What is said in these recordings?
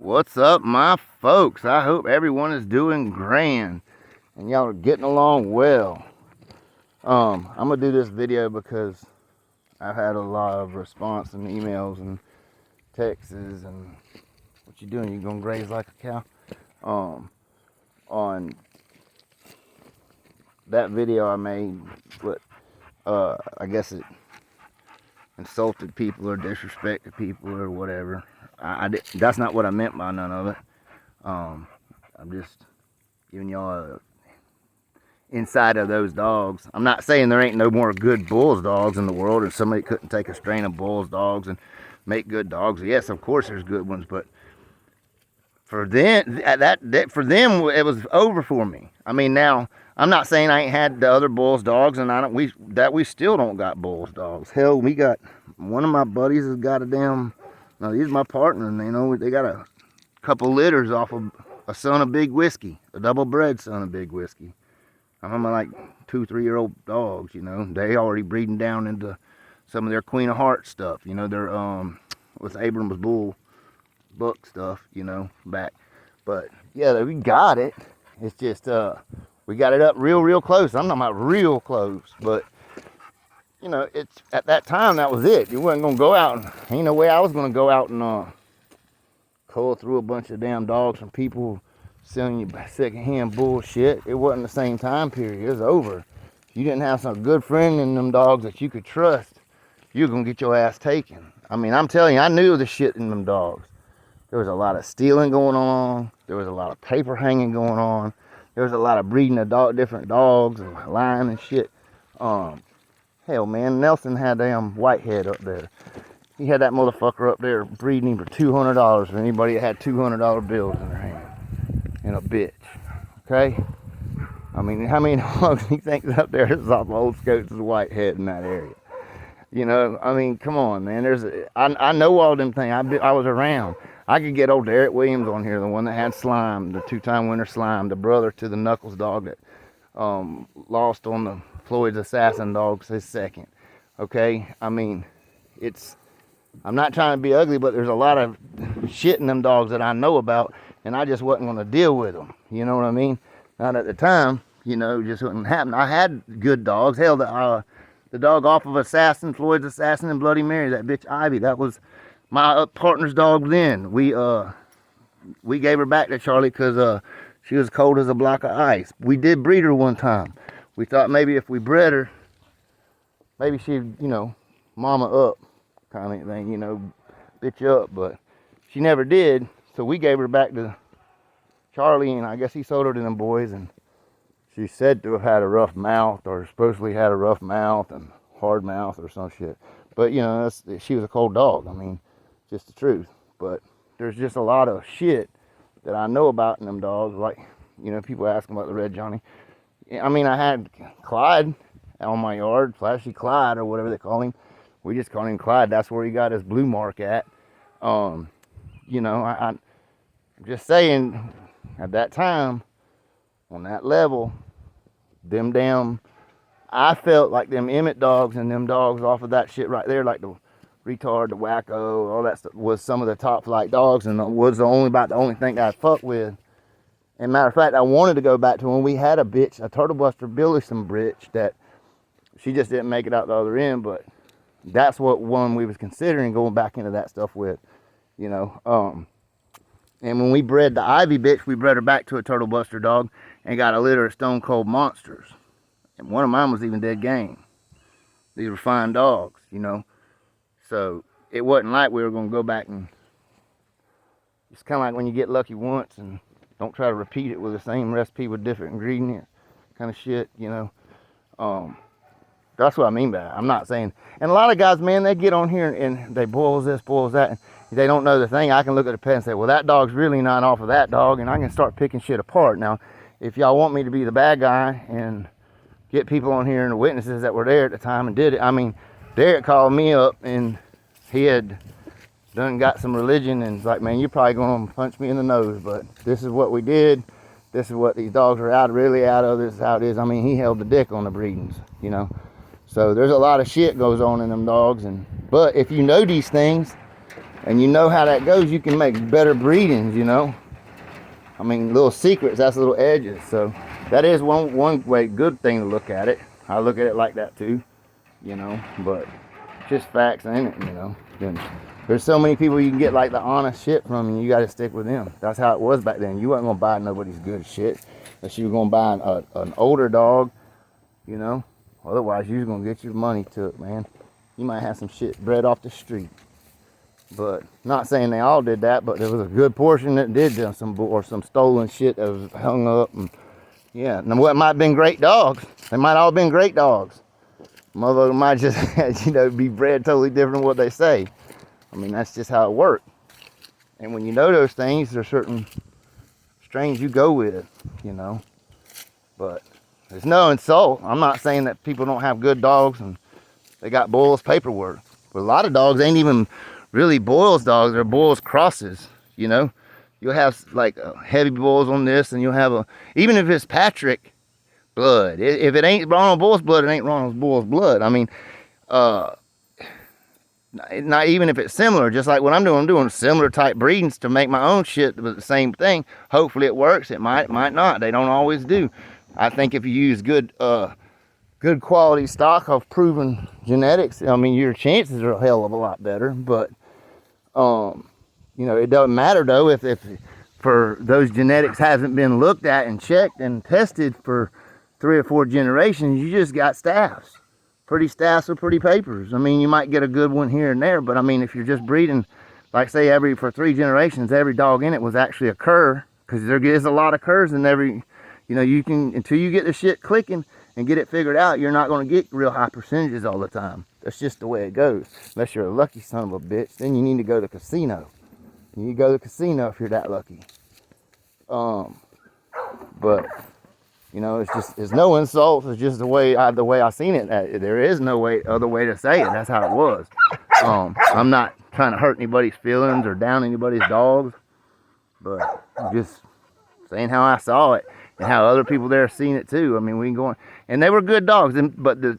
What's up, my folks? I hope everyone is doing grand and y'all are getting along well. I'm gonna do this video because I've had a lot of response and emails and texts and what you doing? You gonna graze like a cow? On that video I made, but I guess it insulted people or disrespected people or whatever. That's not what I meant by none of it. I'm just giving y'all a inside of those dogs. I'm not saying there ain't no more good bulls dogs in the world, or somebody couldn't take a strain of bulls dogs and make good dogs. Yes, of course there's good ones, but for them, for them it was over for me. I mean, now I'm not saying I ain't had the other bulls dogs, and we still don't got bulls dogs. Hell, we got one of my buddies has got a damn. Now he's my partner, and they got a couple litters off of a son of Big Whiskey, a double bred son of Big Whiskey. I'm like 2-3-year-old dogs, they already breeding down into some of their Queen of Hearts stuff, their what's Abrams bull buck stuff, back. But yeah, we got it. It's just we got it up real close. I'm talking about real close, but it's at that time that was it. You wasn't gonna go out and ain't no way I was gonna go out and cull through a bunch of damn dogs from people selling you secondhand bullshit. It wasn't the same time period. It was over. If you didn't have some good friend in them dogs that you could trust, you're gonna get your ass taken. I mean, I'm telling you, I knew the shit in them dogs. There was a lot of stealing going on. There was a lot of paper hanging going on. There was a lot of breeding of different dogs and lying and shit. Hell, man, Nelson had damn Whitehead up there. He had that motherfucker up there breeding him for $200 for anybody that had $200 bills in their hand. And a bitch, okay? I mean, how many dogs do you think is up there that's off Old Scots' Whitehead in that area? I mean, come on, man. I know all them things. I was around. I could get old Derek Williams on here, the one that had Slime, the two-time winner Slime, the brother to the Knuckles dog that lost on the Floyd's Assassin dogs his second. Okay? I mean, I'm not trying to be ugly, but there's a lot of shit in them dogs that I know about, and I just wasn't going to deal with them. You know what I mean? Not at the time, just wouldn't happen. I had good dogs. Hell, the dog off of Assassin, Floyd's Assassin, and Bloody Mary, that bitch Ivy, that was my partner's dog then. We gave her back to Charlie because she was cold as a block of ice. We did breed her one time. We thought maybe if we bred her, maybe she'd, mama up kind of thing, bitch up, but she never did. So we gave her back to Charlie, and I guess he sold her to them boys, and she's said to have had a rough mouth, or supposedly had a rough mouth and hard mouth or some shit. But, she was a cold dog. I mean, just the truth. But there's just a lot of shit that I know about in them dogs. Like, people asking about the Red Johnny. I mean, I had Clyde on my yard, Flashy Clyde, or whatever they call him. We just call him Clyde. That's where he got his blue mark at. I'm just saying, at that time, on that level, I felt like them Emmett dogs and them dogs off of that shit right there, like the retard, the wacko, all that stuff, was some of the top flight dogs, and was the only thing that I fucked with. And matter of fact, I wanted to go back to when we had a bitch, a Turtle Buster Billison bitch, that she just didn't make it out the other end, but that's what one we was considering going back into that stuff with, And when we bred the Ivy bitch, we bred her back to a Turtle Buster dog and got a litter of Stone Cold Monsters. And one of mine was even dead game. These were fine dogs, So it wasn't like we were going to go back and... It's kind of like when you get lucky once and don't try to repeat it with the same recipe with different ingredients kind of shit, That's what I mean by that. I'm not saying... And a lot of guys, man, they get on here and they boils this, boils that, and they don't know the thing. I can look at the pet and say, well, that dog's really not off of that dog, and I can start picking shit apart. Now, if y'all want me to be the bad guy and get people on here and the witnesses that were there at the time and did it, I mean, Derek called me up and he had got some religion and was like, man, you're probably going to punch me in the nose, but this is what we did. This is what these dogs are really out of. This is how it is. I mean, he held the dick on the breedings, So there's a lot of shit goes on in them dogs. But if you know these things, And you know how that goes. You can make better breedings, you know. I mean, little secrets, that's little edges. So that is one way, good thing to look at it. I look at it like that too, you know. But just facts, ain't it, you know. Then there's so many people you can get like the honest shit from, and you got to stick with them. That's how it was back then. You wasn't gonna buy nobody's good shit unless you were gonna buy an older dog, you know. Otherwise, you was gonna get your money took, man. You might have some shit bred off the street. But not saying they all did that, but there was a good portion that did some stolen shit that was hung up. And yeah, now what might have been great dogs. They might all been great dogs. Motherfucker might just, you know, be bred totally different than what they say. I mean, that's just how it works. And when you know those things, there's certain strains you go with, you know. But there's no insult. I'm not saying that people don't have good dogs and they got Boyle's paperwork. But a lot of dogs ain't even really Boyle's dogs, they're Boyle's crosses, you know. You'll have like heavy Boyles on this, and you'll have even if it's Patrick blood, if it ain't Ronald Boyle's blood, it ain't Ronald Boyle's blood. I mean, not even if it's similar, just like what I'm doing similar type breedings to make my own shit, but the same thing. Hopefully it works, it might not. They don't always do. I think if you use good quality stock of proven genetics, I mean, your chances are a hell of a lot better. But you know, it doesn't matter though if for those genetics hasn't been looked at and checked and tested for 3 or 4 generations. You just got staffs, pretty staffs with pretty papers. I mean, you might get a good one here and there, but I mean, if you're just breeding, like say for 3 generations, every dog in it was actually a cur, because there is a lot of curs in every, you know, you can, until you get the shit clicking and get it figured out, you're not going to get real high percentages all the time. That's just the way it goes. Unless you're a lucky son of a bitch, then you need to go to the casino. You need to go to the casino if you're that lucky. But you know, it's no insults. It's just the way I seen it. There is no other way to say it. That's how it was. I'm not trying to hurt anybody's feelings or down anybody's dogs, but I'm just saying how I saw it. And how other people there seen it too. I mean, we can go on, and they were good dogs, but the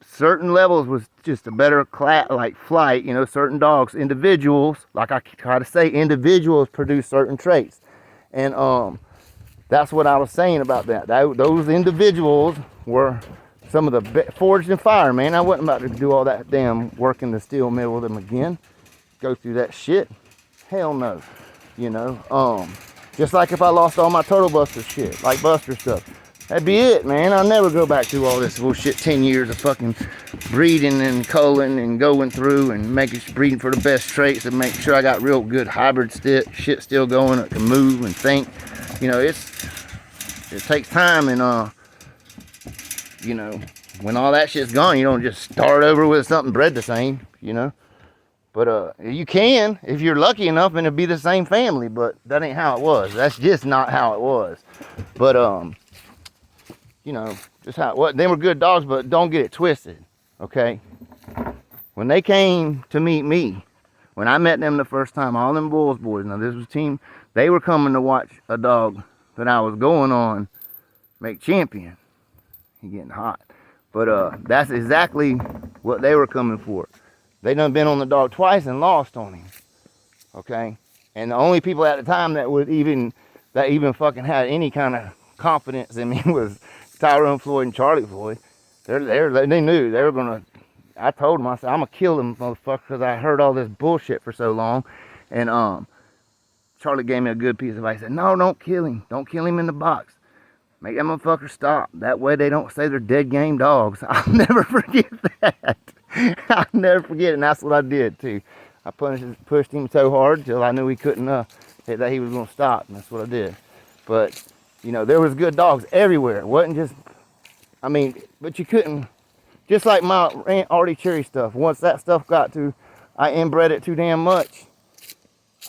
certain levels was just a better class, like flight. You know, certain dogs, individuals, like I try to say, individuals produce certain traits, and that's what I was saying about that. Those individuals were some of the forged in fire, man. I wasn't about to do all that damn work in the steel mill with them again. Go through that shit. Hell no. You know, just like if I lost all my Turtle Buster shit, like Buster stuff. That'd be it, man. I'll never go back through all this bullshit. 10 years of fucking breeding and culling and going through and breeding for the best traits and make sure I got real good hybrid shit still going that can move and think. You know, it takes time, and you know, when all that shit's gone, you don't just start over with something bred the same, you know. But you can, if you're lucky enough, and it'll be the same family, but that ain't how it was. That's just not how it was. But, you know, just how it was. They were good dogs, but don't get it twisted, okay? When they came to meet me, when I met them the first time, all them Bulls boys, now this was team, they were coming to watch a dog that I was going on make champion. He getting hot. But that's exactly what they were coming for. They done been on the dog twice and lost on him, okay? And the only people at the time that even fucking had any kind of confidence in me was Tyrone Floyd and Charlie Floyd. They knew they were gonna. I told them, I said, I'm gonna kill them motherfuckers because I heard all this bullshit for so long. And Charlie gave me a good piece of advice. He said, no, don't kill him. Don't kill him in the box. Make that motherfucker stop. That way they don't say they're dead game dogs. I'll never forget that. I'll never forget it, and that's what I did too. I pushed him so hard till I knew he couldn't, that he was gonna stop, and that's what I did. But, you know, there was good dogs everywhere. It wasn't just, I mean, but you couldn't, just like my Artie Cherry stuff, once that stuff got to, I inbred it too damn much,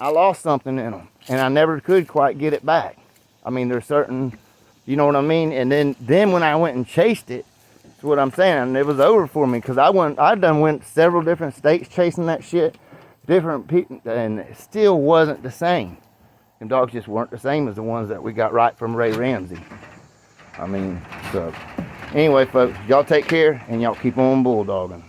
I lost something in them, and I never could quite get it back. I mean, there's certain, you know what I mean? And then when I went and chased it, that's what I'm saying, it was over for me, because I done went several different states chasing that shit, different people, and it still wasn't the same. Them dogs just weren't the same as the ones that we got right from Ray Ramsey. I mean, so anyway, folks, y'all take care, and y'all keep on bulldogging.